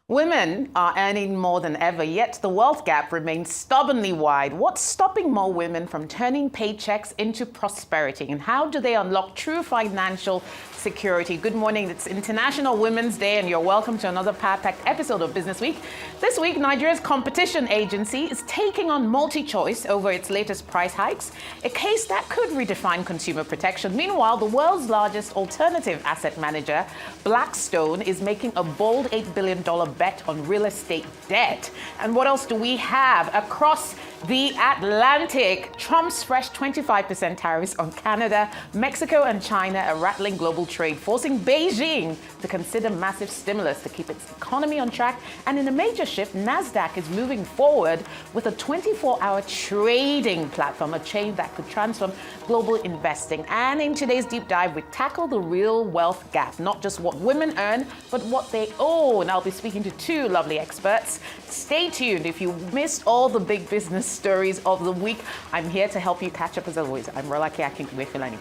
Women are earning more than ever, yet the wealth gap remains stubbornly wide. What's stopping more women from turning paychecks into prosperity? And how do they unlock true financial security? Good morning. It's International Women's Day, and you're welcome to another power-packed episode of Business Week. This week, Nigeria's competition agency is taking on Multichoice over its latest price hikes, a case that could redefine consumer protection. Meanwhile, the world's largest alternative asset manager, Blackstone, is making a bold $8 billion bet on real estate debt. And what else do we have across the Atlantic? Trump's fresh 25% tariffs on Canada, Mexico, and China are rattling global trade, forcing Beijing to consider massive stimulus to keep its economy on track. And in a major shift, NASDAQ is moving forward with a 24-hour trading platform, a change that could transform global investing. And in today's deep dive, we tackle the real wealth gap, not just what women earn, but what they own. I'll be speaking to two lovely experts. Stay tuned. If you missed all the big business stories of the week, I'm here to help you catch up as always. I'm Rolake Akinkunmi-Filani.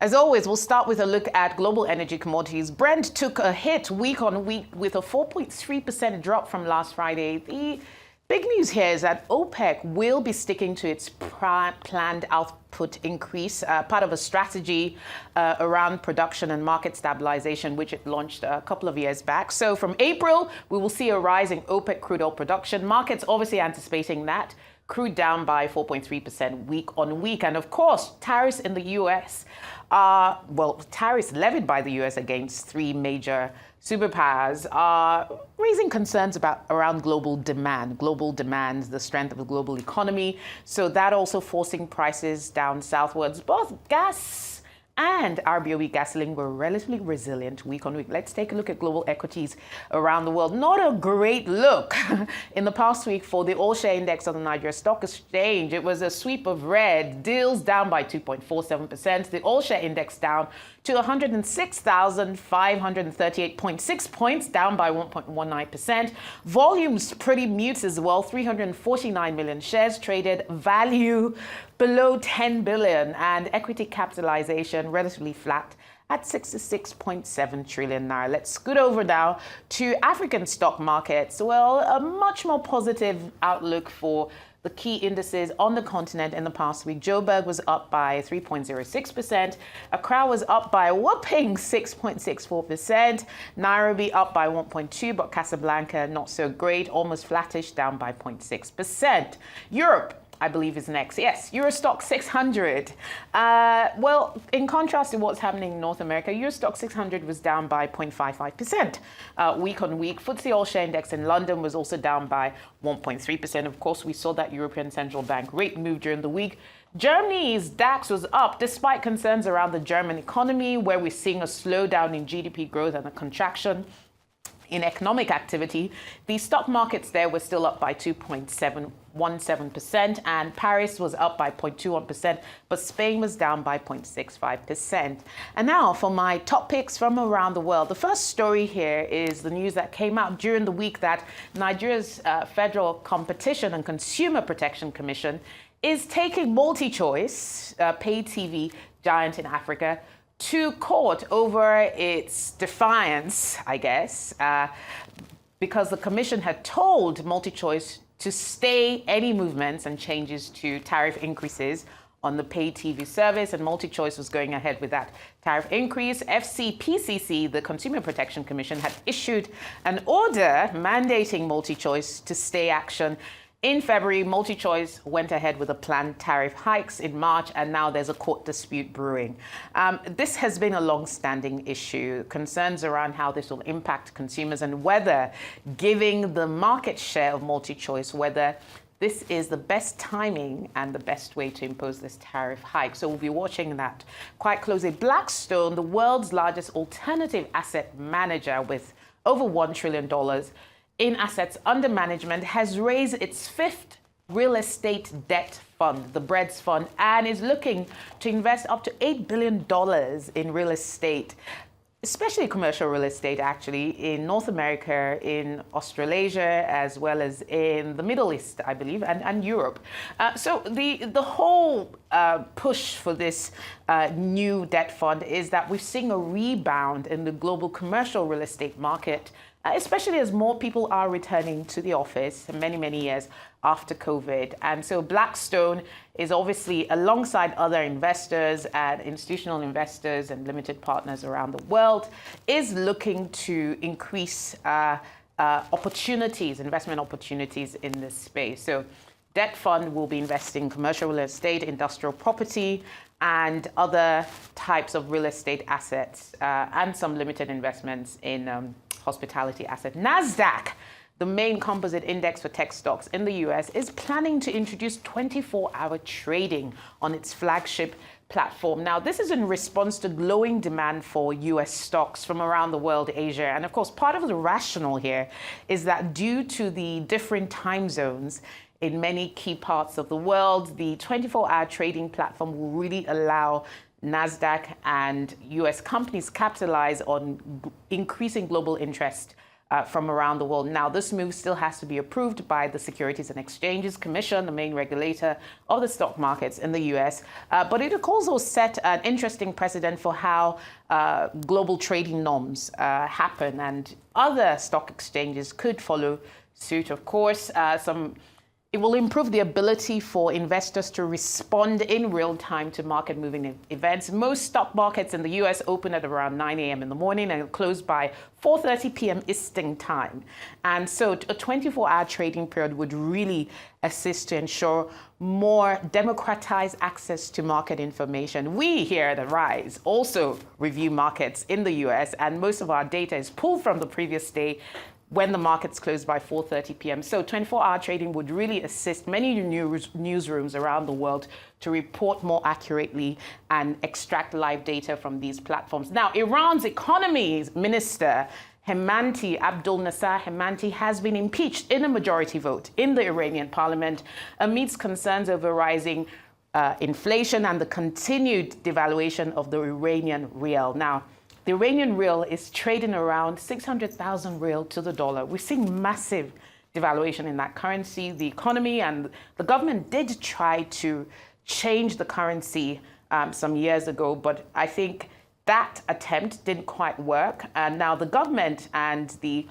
As always, we'll start with a look at global energy commodities. Brent took a hit week on week with a 4.3% drop from last Friday. The big news here is that OPEC will be sticking to its planned output increase, part of a strategy around production and market stabilization, which it launched a couple of years back. So from April, we will see a rise in OPEC crude oil production. Markets obviously anticipating that. Crude down by 4.3% week on week. And of course, tariffs in the U.S. Tariffs levied by the U.S. against three major superpowers are raising concerns around global demand, the strength of the global economy. So that also forcing prices down southwards. Both gas and RBOE gasoline were relatively resilient week on week. Let's take a look at global equities around the world. Not a great look in the past week for the all-share index on the Nigerian Stock Exchange. It was a sweep of red, deals down by 2.47%. The all-share index down to 106,538.6 points, down by 1.19%. Volumes pretty mute as well, 349 million shares traded, value below 10 billion, and equity capitalization relatively flat at 66.7 trillion naira. Let's scoot over now to African stock markets. Well, a much more positive outlook for the key indices on the continent in the past week. Joburg was up by 3.06%. Accra was up by a whopping 6.64%. Nairobi up by 1.2%, but Casablanca not so great, almost flattish, down by 0.6%. Europe, I believe, is next. Yes, Eurostock 600. Well, in contrast to what's happening in North America, Eurostock 600 was down by 0.55% week on week. FTSE All-Share Index in London was also down by 1.3%. Of course, we saw that European Central Bank rate move during the week. Germany's DAX was up despite concerns around the German economy, where we're seeing a slowdown in GDP growth and a contraction in economic activity. The stock markets there were still up by 2.17%, and Paris was up by 0.21%, but Spain was down by 0.65%. And now for my top picks from around the world. The first story here is the news that came out during the week that Nigeria's Federal Competition and Consumer Protection Commission is taking Multichoice, paid TV giant in Africa, to court over its defiance, I guess, because the commission had told Multichoice to stay any movements and changes to tariff increases on the paid TV service, and Multichoice was going ahead with that tariff increase. FCPCC, the Consumer Protection Commission, had issued an order mandating Multichoice to stay action. In February, Multichoice went ahead with the planned tariff hikes in March, and now there's a court dispute brewing. This has been a long-standing issue, concerns around how this will impact consumers and whether giving the market share of Multichoice, whether this is the best timing and the best way to impose this tariff hike. So we'll be watching that quite closely. Blackstone, the world's largest alternative asset manager with over $1 trillion in assets under management, has raised its fifth real estate debt fund, the BREDS fund, and is looking to invest up to $8 billion in real estate. especially commercial real estate, actually, in North America, in Australasia, as well as in the Middle East, I believe, and Europe. So the whole push for this new debt fund is that we're seeing a rebound in the global commercial real estate market, especially as more people are returning to the office many, many years after COVID. And so Blackstone is obviously, alongside other investors and institutional investors and limited partners around the world, is looking to increase opportunities, investment opportunities in this space. So debt fund will be investing in commercial real estate, industrial property, and other types of real estate assets, and some limited investments in hospitality asset. NASDAQ, the main composite index for tech stocks in the US, is planning to introduce 24-hour trading on its flagship platform. Now, this is in response to glowing demand for US stocks from around the world, Asia. And of course, part of the rationale here is that due to the different time zones in many key parts of the world, the 24-hour trading platform will really allow NASDAQ and US companies capitalize on increasing global interest from around the world. Now, this move still has to be approved by the Securities and Exchanges Commission, the main regulator of the stock markets in the US. But it also set an interesting precedent for how global trading norms happen, and other stock exchanges could follow suit. Of course, it will improve the ability for investors to respond in real time to market moving events. Most stock markets in the US open at around 9 a.m. in the morning and close by 4:30 p.m. Eastern time. And so a 24-hour trading period would really assist to ensure more democratized access to market information. We here at Arise also review markets in the US, and most of our data is pulled from the previous day when the markets close by 4:30 p.m. So 24-hour trading would really assist many newsrooms around the world to report more accurately and extract live data from these platforms. Now, Iran's economy minister, Abdul Nasser Hemmanti, has been impeached in a majority vote in the Iranian parliament amidst concerns over rising inflation and the continued devaluation of the Iranian rial. Now, the Iranian rial is trading around 600,000 rial to the dollar. We're seeing massive devaluation in that currency. The economy and the government did try to change the currency some years ago, but I think that attempt didn't quite work. And now the government and the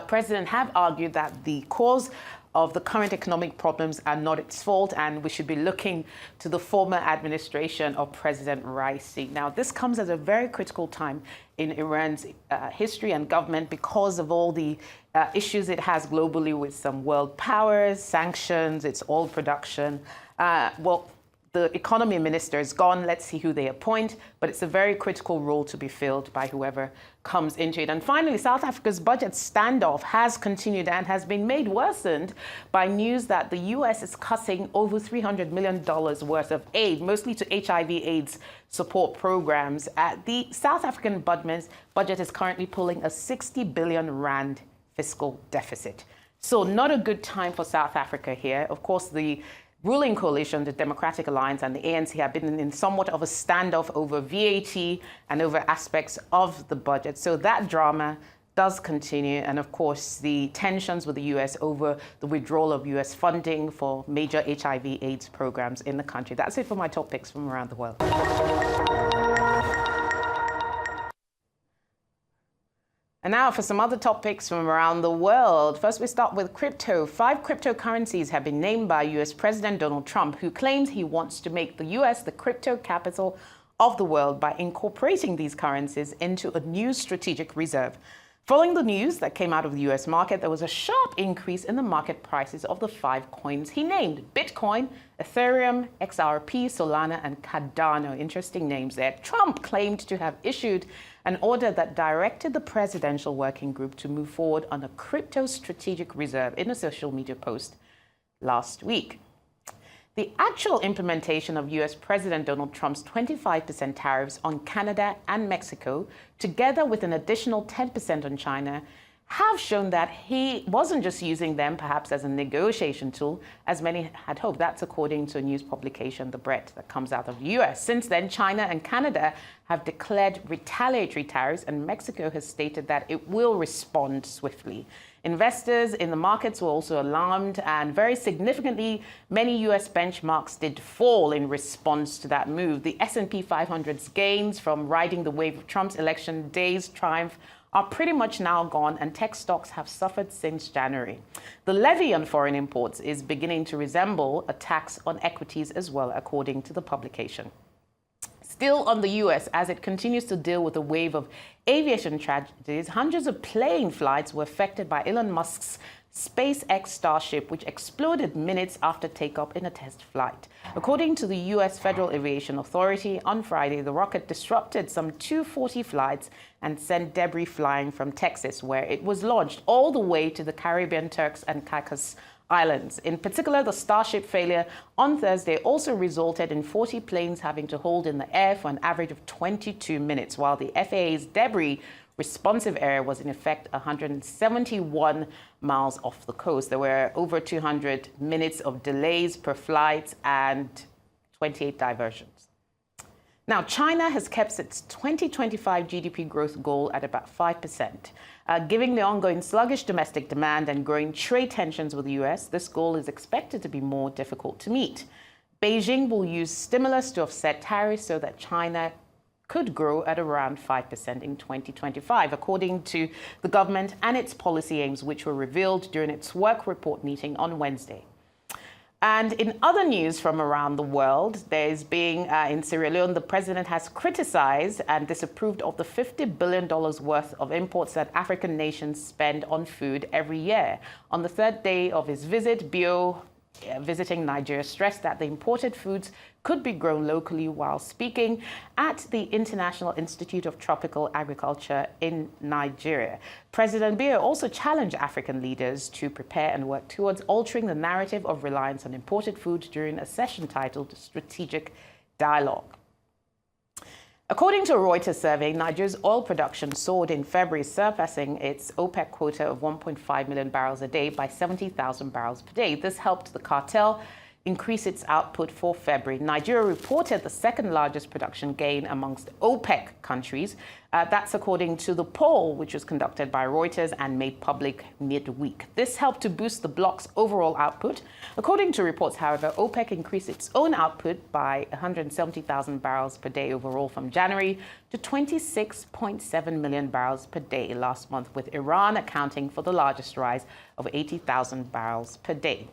president have argued that the cause of the current economic problems are not its fault, and we should be looking to the former administration of President Raisi. Now, this comes at a very critical time in Iran's history and government because of all the issues it has globally with some world powers, sanctions, its oil production. The economy minister is gone. Let's see who they appoint. But it's a very critical role to be filled by whoever comes into it. And finally, South Africa's budget standoff has continued and has been made worsened by news that the U.S. is cutting over $300 million worth of aid, mostly to HIV/AIDS support programs. The South African budget is currently pulling a 60 billion rand fiscal deficit. So not a good time for South Africa here. Of course, the ruling coalition, the Democratic Alliance and the ANC, have been in somewhat of a standoff over VAT and over aspects of the budget. So that drama does continue. And of course, the tensions with the US over the withdrawal of US funding for major HIV/AIDS programs in the country. That's it for my top picks from around the world. And now for some other topics from around the world. First, we start with crypto. 5 cryptocurrencies have been named by US President Donald Trump, who claims he wants to make the US the crypto capital of the world by incorporating these currencies into a new strategic reserve. Following the news that came out of the US market, there was a sharp increase in the market prices of the 5 coins he named: Bitcoin, Ethereum, XRP, Solana, and Cardano. Interesting names there. Trump claimed to have issued an order that directed the presidential working group to move forward on a crypto strategic reserve in a social media post last week. The actual implementation of US President Donald Trump's 25% tariffs on Canada and Mexico, together with an additional 10% on China, have shown that he wasn't just using them perhaps as a negotiation tool, as many had hoped. That's according to a news publication, The Bread, that comes out of the US. Since then, China and Canada have declared retaliatory tariffs, and Mexico has stated that it will respond swiftly. Investors in the markets were also alarmed, and very significantly, many US benchmarks did fall in response to that move. The S&P 500's gains from riding the wave of Trump's election day's triumph are pretty much now gone, and tech stocks have suffered since January. The levy on foreign imports is beginning to resemble a tax on equities as well, according to the publication. Still on the US, as it continues to deal with a wave of aviation tragedies, hundreds of plane flights were affected by Elon Musk's SpaceX Starship, which exploded minutes after takeoff in a test flight. According to the U.S. Federal Aviation Authority, on Friday, the rocket disrupted some 240 flights and sent debris flying from Texas, where it was launched, all the way to the Caribbean Turks and Caicos Islands. In particular, the Starship failure on Thursday also resulted in 40 planes having to hold in the air for an average of 22 minutes, while the FAA's debris responsive area was in effect 171 miles off the coast. There were over 200 minutes of delays per flight and 28 diversions. Now, China has kept its 2025 GDP growth goal at about 5%. Given the ongoing sluggish domestic demand and growing trade tensions with the US, this goal is expected to be more difficult to meet. Beijing will use stimulus to offset tariffs so that China could grow at around 5% in 2025, according to the government and its policy aims, which were revealed during its work report meeting on Wednesday. And in other news from around the world, in Sierra Leone, the president has criticized and disapproved of the $50 billion worth of imports that African nations spend on food every year. On the third day of his visit, Bio, visiting Nigeria, stressed that the imported foods could be grown locally, while speaking at the International Institute of Tropical Agriculture in Nigeria. President Bio also challenged African leaders to prepare and work towards altering the narrative of reliance on imported food during a session titled Strategic Dialogue. According to a Reuters survey, Nigeria's oil production soared in February, surpassing its OPEC quota of 1.5 million barrels a day by 70,000 barrels per day. This helped the cartel increase its output for February. Nigeria reported the second largest production gain amongst OPEC countries. That's according to the poll, which was conducted by Reuters and made public midweek. This helped to boost the bloc's overall output. According to reports, however, OPEC increased its own output by 170,000 barrels per day overall from January to 26.7 million barrels per day last month, with Iran accounting for the largest rise of 80,000 barrels per day.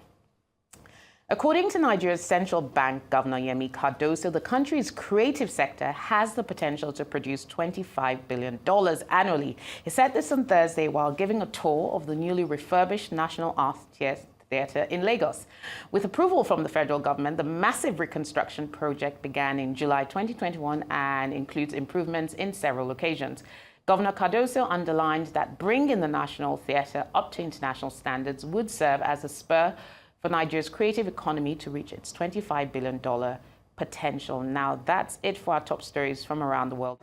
According to Nigeria's central bank governor, Yemi Cardoso, the country's creative sector has the potential to produce $25 billion annually. He said this on Thursday while giving a tour of the newly refurbished National Art Theatre in Lagos. With approval from the federal government, the massive reconstruction project began in July 2021 and includes improvements in several locations. Governor Cardoso underlined that bringing the National Theatre up to international standards would serve as a spur for Nigeria's creative economy to reach its $25 billion potential. Now, that's it for our top stories from around the world.